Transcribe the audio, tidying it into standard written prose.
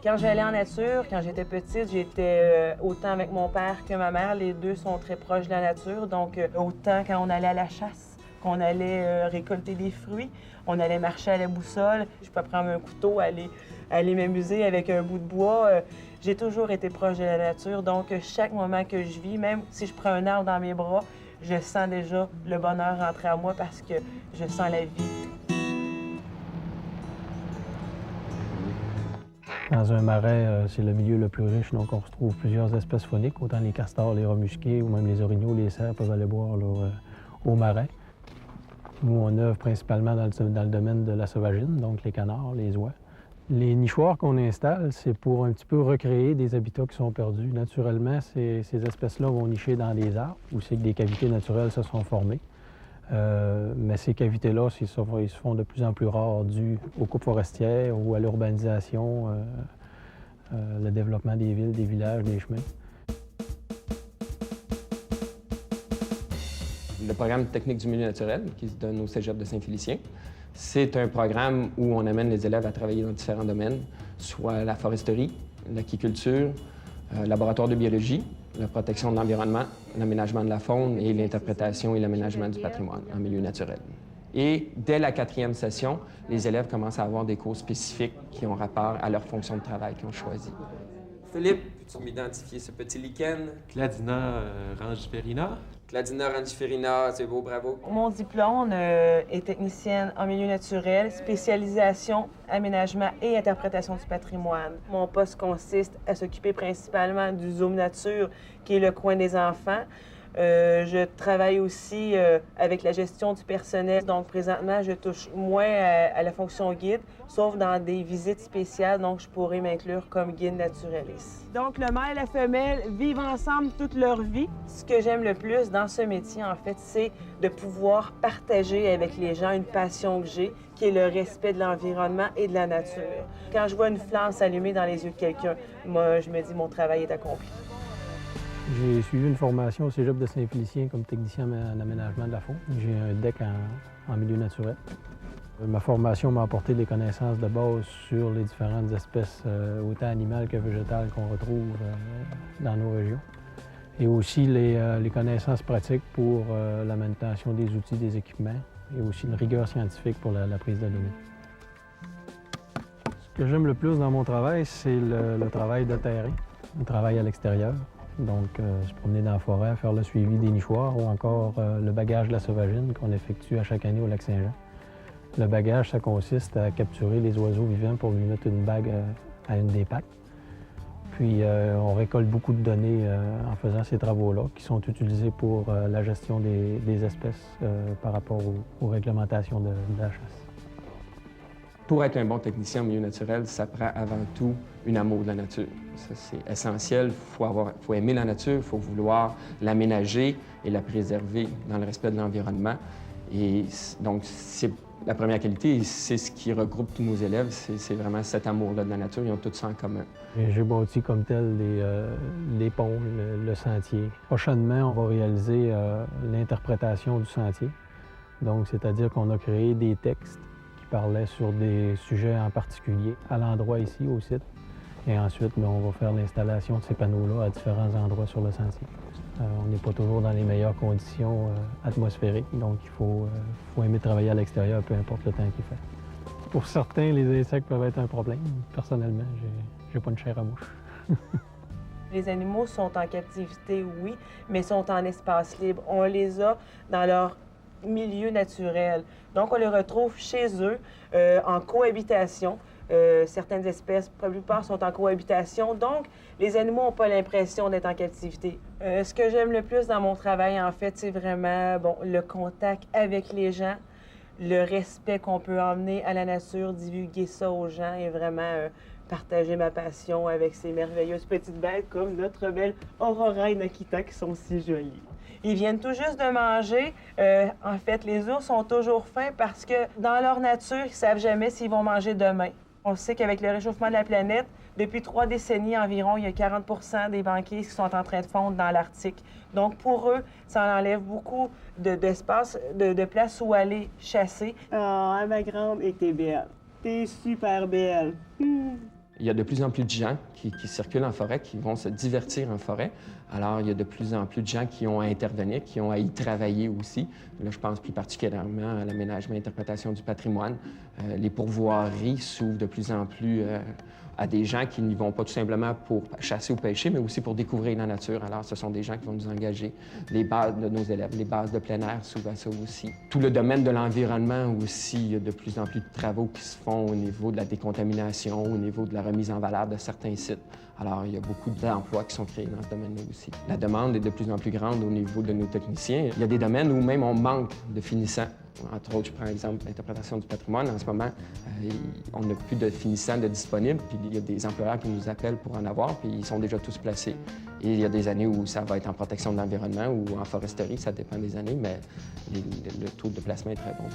Quand j'allais en nature, quand j'étais petite, j'étais autant avec mon père que ma mère. Les deux sont très proches de la nature. Donc, autant quand on allait à la chasse, qu'on allait récolter des fruits, on allait marcher à la boussole. Je peux prendre un couteau, aller m'amuser avec un bout de bois. J'ai toujours été proche de la nature. Donc, chaque moment que je vis, même si je prends un arbre dans mes bras, je sens déjà le bonheur rentrer à moi parce que je sens la vie. Dans un marais, c'est le milieu le plus riche, donc on retrouve plusieurs espèces fauniques, autant les castors, les rats musqués ou même les orignaux, les cerfs peuvent aller boire là, au marais. Nous, on œuvre principalement dans le domaine de la sauvagine, donc les canards, les oies. Les nichoirs qu'on installe, c'est pour un petit peu recréer des habitats qui sont perdus. Naturellement, ces espèces-là vont nicher dans des arbres où c'est que des cavités naturelles se sont formées. Mais ces cavités-là, ils se font de plus en plus rares dues aux coupes forestières ou à l'urbanisation, le développement des villes, des villages, des chemins. Le programme technique du milieu naturel qui se donne au Cégep de Saint-Félicien, c'est un programme où on amène les élèves à travailler dans différents domaines, soit la foresterie, l'aquiculture, laboratoire de biologie, la protection de l'environnement, l'aménagement de la faune et l'interprétation et l'aménagement du patrimoine en milieu naturel. Et dès la 4e session, les élèves commencent à avoir des cours spécifiques qui ont rapport à leur fonction de travail qu'ils ont choisie. Philippe, peux-tu m'identifier ce petit lichen? Cladina rangiferina. Cladina rangiferina, c'est beau, bravo. Mon diplôme est technicienne en milieu naturel, spécialisation, aménagement et interprétation du patrimoine. Mon poste consiste à s'occuper principalement du Zoom Nature, qui est le coin des enfants. Je travaille aussi avec la gestion du personnel. Donc, présentement, je touche moins à la fonction guide, sauf dans des visites spéciales. Donc, je pourrais m'inclure comme guide naturaliste. Donc, le mâle et la femelle vivent ensemble toute leur vie. Ce que j'aime le plus dans ce métier, en fait, c'est de pouvoir partager avec les gens une passion que j'ai, qui est le respect de l'environnement et de la nature. Quand je vois une flamme s'allumer dans les yeux de quelqu'un, moi, je me dis, mon travail est accompli. J'ai suivi une formation au Cégep de Saint-Félicien comme technicien en aménagement de la faune. J'ai un DEC en milieu naturel. Ma formation m'a apporté des connaissances de base sur les différentes espèces, autant animales que végétales, qu'on retrouve dans nos régions. Et aussi les connaissances pratiques pour la manutention des outils, des équipements, et aussi une rigueur scientifique pour la prise de données. Ce que j'aime le plus dans mon travail, c'est le travail de terrain, le travail à l'extérieur. Donc, se promener dans la forêt, faire le suivi des nichoirs ou encore le bagage de la sauvagine qu'on effectue à chaque année au Lac-Saint-Jean. Le bagage, ça consiste à capturer les oiseaux vivants pour lui mettre une bague à une des pattes. Puis, on récolte beaucoup de données en faisant ces travaux-là qui sont utilisés pour la gestion des espèces par rapport aux réglementations de la chasse. Pour être un bon technicien en milieu naturel, ça prend avant tout un amour de la nature. Ça, c'est essentiel. Il faut aimer la nature, il faut vouloir l'aménager et la préserver dans le respect de l'environnement. Et donc, c'est la première qualité et c'est ce qui regroupe tous nos élèves, c'est vraiment cet amour-là de la nature. Ils ont tout ça en commun. J'ai bâti comme tel les ponts, le sentier. Prochainement, on va réaliser l'interprétation du sentier. Donc, c'est-à-dire qu'on a créé des textes qui parlaient sur des sujets en particulier à l'endroit ici, au site. Et ensuite, on va faire l'installation de ces panneaux-là à différents endroits sur le sentier. On n'est pas toujours dans les meilleures conditions atmosphériques, donc il faut aimer travailler à l'extérieur, peu importe le temps qu'il fait. Pour certains, les insectes peuvent être un problème. Personnellement, j'ai pas une chair à bouche. Les animaux sont en captivité, oui, mais sont en espace libre. On les a dans leur milieu naturel. Donc, on les retrouve chez eux, en cohabitation. Certaines espèces, pour la plupart, sont en cohabitation. Donc, les animaux n'ont pas l'impression d'être en captivité. Ce que j'aime le plus dans mon travail, en fait, c'est vraiment le contact avec les gens, le respect qu'on peut emmener à la nature, divulguer ça aux gens et vraiment partager ma passion avec ces merveilleuses petites bêtes comme notre belle Aurora et Nakita qui sont si jolies. Ils viennent tout juste de manger. En fait, les ours ont toujours faim parce que dans leur nature, ils ne savent jamais s'ils vont manger demain. On sait qu'avec le réchauffement de la planète, depuis 3 décennies environ, il y a 40 des banquises qui sont en train de fondre dans l'Arctique. Donc, pour eux, ça enlève beaucoup d'espace, de place où aller chasser. Ah, ma grande, et t'es belle. T'es super belle. Il y a de plus en plus de gens qui circulent en forêt, qui vont se divertir en forêt. Alors, il y a de plus en plus de gens qui ont à intervenir, qui ont à y travailler aussi. Là, je pense plus particulièrement à l'aménagement et l'interprétation du patrimoine. Les pourvoiries s'ouvrent de plus en plus à des gens qui n'y vont pas tout simplement pour chasser ou pêcher, mais aussi pour découvrir la nature. Alors, ce sont des gens qui vont nous engager. Les bases de nos élèves, les bases de plein air s'ouvrent à ça aussi. Tout le domaine de l'environnement aussi, il y a de plus en plus de travaux qui se font au niveau de la décontamination, au niveau de la remise en valeur de certains sites. Alors, il y a beaucoup d'emplois qui sont créés dans ce domaine-là aussi. La demande est de plus en plus grande au niveau de nos techniciens. Il y a des domaines où même on manque de finissants. Entre autres, je prends l'exemple de l'interprétation du patrimoine. En ce moment, on n'a plus de finissants de disponibles, puis il y a des employeurs qui nous appellent pour en avoir, puis ils sont déjà tous placés. Et il y a des années où ça va être en protection de l'environnement ou en foresterie, ça dépend des années, mais le taux de placement est très bon.